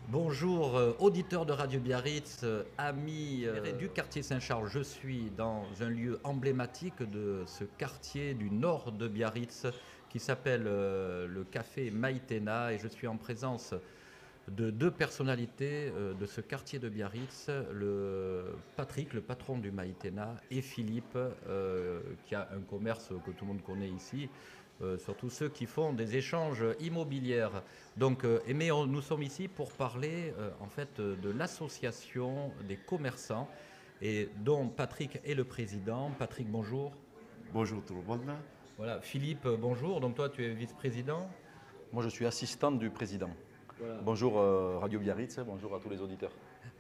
Bonjour, auditeurs de Radio Biarritz, amis du quartier Saint-Charles. Je suis dans un lieu emblématique de ce quartier du nord de Biarritz qui s'appelle le café Maïtena et je suis en présence de deux personnalités de ce quartier de Biarritz, Patrick, le patron du Maïtena, et Philippe, qui a un commerce que tout le monde connaît ici, surtout ceux qui font des échanges immobiliers. Donc, nous sommes ici pour parler en fait de l'association des commerçants et dont Patrick est le président. Patrick, bonjour. Bonjour tout le monde. Voilà, Philippe, bonjour. Donc toi, tu es vice-président. Moi, je suis assistant du président. Voilà. Bonjour Radio Biarritz, bonjour à tous les auditeurs.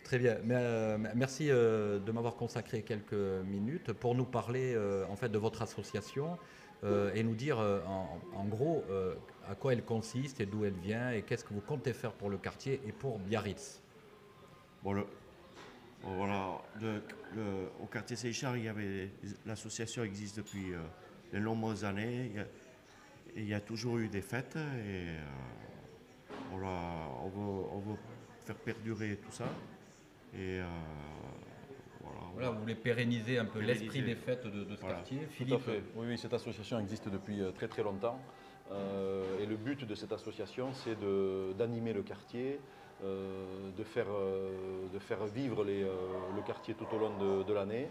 Très bien. Merci de m'avoir consacré quelques minutes pour nous parler en fait de votre association et nous dire en gros à quoi elle consiste et d'où elle vient et qu'est-ce que vous comptez faire pour le quartier et pour Biarritz. Bon, voilà, au quartier Saint-Charles, l'association existe depuis de nombreuses années. Il y a toujours eu des fêtes et on veut faire perdurer tout ça. Et Voilà, vous voulez pérenniser un peu l'esprit Pérenniser. des fêtes de ce Voilà. quartier. Tout à Philippe, fait. Oui, oui, cette association existe depuis très très longtemps. Et le but de cette association, c'est d'animer le quartier, de faire vivre le quartier tout au long de l'année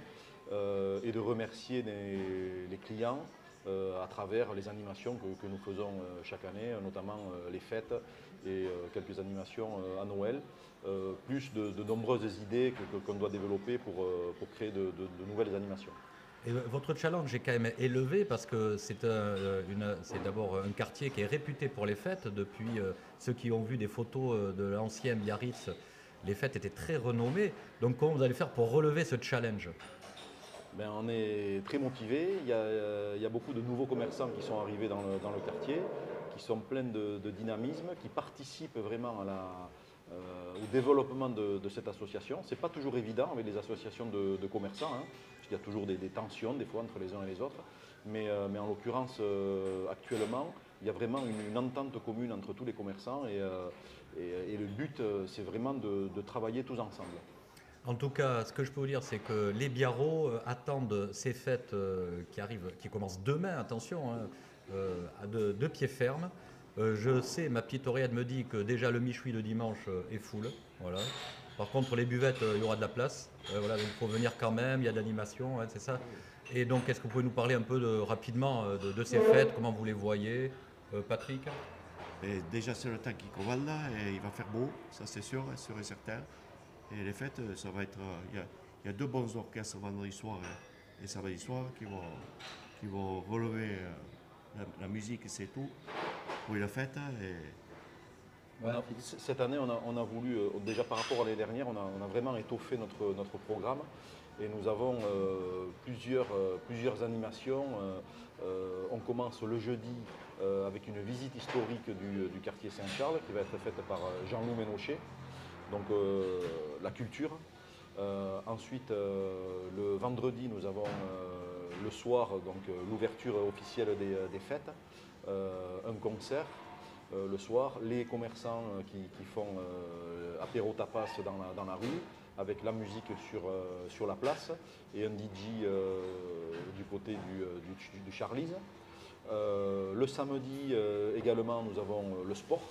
et de remercier les clients à travers les animations que nous faisons chaque année, notamment les fêtes et quelques animations à Noël, plus de nombreuses idées qu'on doit développer pour créer de nouvelles animations. et votre challenge est quand même élevé parce que c'est d'abord un quartier qui est réputé pour les fêtes. Depuis ceux qui ont vu des photos de l'ancien Biarritz, les fêtes étaient très renommées. Donc comment vous allez faire pour relever ce challenge? Ben, on est très motivés. Il y a beaucoup de nouveaux commerçants qui sont arrivés dans le quartier, qui sont pleins de dynamisme, qui participent vraiment au développement de cette association. Ce n'est pas toujours évident avec les associations de commerçants, hein, parce qu'il y a toujours des tensions des fois entre les uns et les autres. Mais en l'occurrence, actuellement, il y a vraiment une entente commune entre tous les commerçants et le but, c'est vraiment de travailler tous ensemble. En tout cas, ce que je peux vous dire, c'est que les Biarros attendent ces fêtes qui arrivent, qui commencent demain, attention, hein, à de pied ferme. Je sais, ma petite oreillette me dit que déjà le Michoui le dimanche est full. Voilà. Par contre, pour les buvettes, il y aura de la place. Voilà, donc il faut venir quand même, il y a de l'animation, hein, c'est ça. Et donc, est-ce que vous pouvez nous parler un peu rapidement de ces fêtes, comment vous les voyez, Patrick? et déjà c'est le temps qui commence là et il va faire beau, ça c'est sûr, sûr et certain. Et les fêtes, ça va être. Il y a deux bons orchestres vendredi soir et samedi soir qui vont relever la musique, c'est tout pour la fête. Cette année, on a voulu, déjà par rapport à l'année dernière, on a vraiment étoffé notre programme et nous avons plusieurs animations. On commence le jeudi avec une visite historique du quartier Saint-Charles qui va être faite par Jean-Loup Ménochet, donc la culture. Ensuite, le vendredi, nous avons le soir l'ouverture officielle des fêtes, un concert le soir, les commerçants qui font apéro tapas dans la rue, avec la musique sur la place et un DJ du côté du Charlize. Le samedi également, nous avons le sport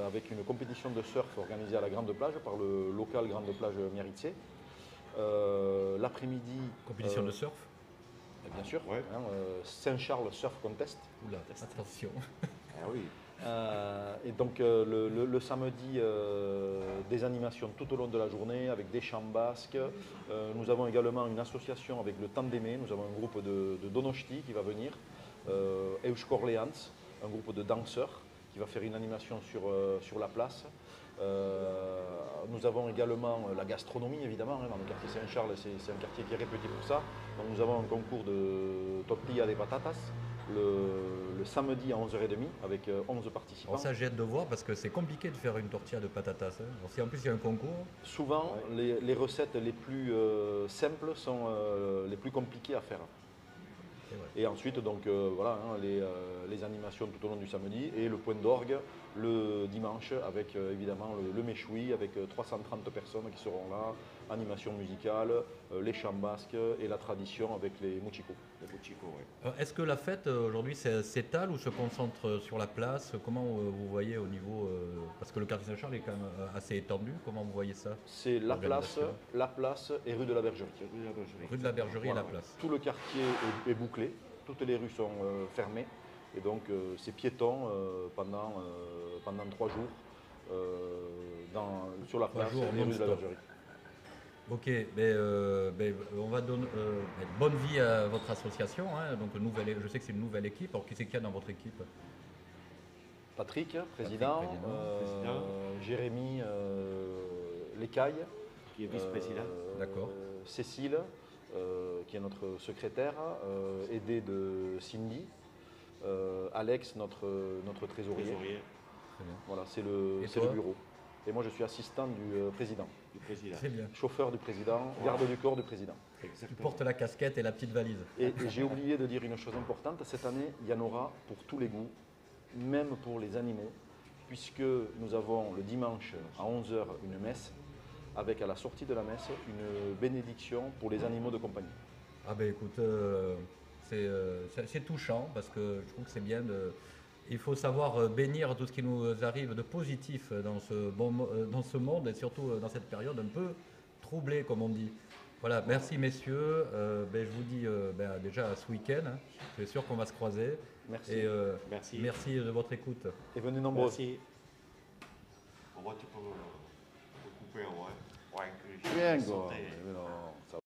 avec une compétition de surf organisée à la Grande Plage par le local Grande Plage Miaritse. L'après-midi. Compétition de surf? Bien sûr, Ouais. hein, Saint-Charles Surf Contest. Oula, attention. Ah oui. Et donc le samedi, des animations tout au long de la journée avec des chants basques. Nous avons également une association avec le Temps d'aimer. Nous avons un groupe de Donosti qui va venir, Euskor Leantz, un groupe de danseurs qui va faire une animation sur la place. Nous avons également la gastronomie évidemment, hein, dans le quartier Saint-Charles, c'est un quartier qui est réputé pour ça. Donc nous avons un concours de tortilla de patatas le samedi à 11h30 avec 11 participants. Alors ça, j'ai hâte de voir parce que c'est compliqué de faire une tortilla de patatas. Hein. Alors, si en plus il y a un concours. Souvent, les recettes les plus simples sont les plus compliquées à faire. Et ensuite, donc voilà, hein, les animations tout au long du samedi et le point d'orgue le dimanche avec évidemment le méchoui, avec 330 personnes qui seront là, animation musicale, les chants basques et la tradition avec les mochicos. Les Mochicos, ouais. Alors, est-ce que la fête aujourd'hui s'étale ou se concentre sur la place? Comment vous voyez au niveau, parce que le quartier Saint-Charles est quand même assez étendu, comment vous voyez ça? C'est la place et rue de la Bergerie. Rue de la Bergerie. Rue de la Bergerie Voilà. et la place. Tout le quartier est bouclé, toutes les rues sont fermées et donc c'est piéton pendant 3 jours sur la 3 place jours et rue de la non-stop. Bergerie. Ok, on va donner bonne vie à votre association. Hein, donc je sais que c'est une nouvelle équipe. Alors qui c'est qu'il y a dans votre équipe? Patrick, président, président. Jérémy Lécaille, Qui est vice-président. D'accord. Cécile, qui est notre secrétaire, aidée de Cindy, Alex, notre trésorier. Trésorier Très bien. Voilà, c'est Et le toi bureau. Et moi, je suis assistant du président, du président. Très bien. chauffeur du président, garde du corps du président. Tu Exactement. portes la casquette et la petite valise. Et j'ai oublié de dire une chose importante, cette année, il y en aura pour tous les goûts, même pour les animaux, puisque nous avons le dimanche à 11 h une messe, avec à la sortie de la messe une bénédiction pour les animaux de compagnie. Ah ben écoute, c'est touchant parce que je trouve que c'est bien de... Il faut savoir bénir tout ce qui nous arrive de positif dans dans ce monde et surtout dans cette période un peu troublée comme on dit. Voilà, merci messieurs. Je vous dis déjà à ce week-end. Hein. Je suis sûr qu'on va se croiser. Merci. Et Merci. merci de votre écoute. Et venez nombreux. Merci. On va te couper, ouais. Ouais, que je Bien, vais quoi. sauter. Mais non, ça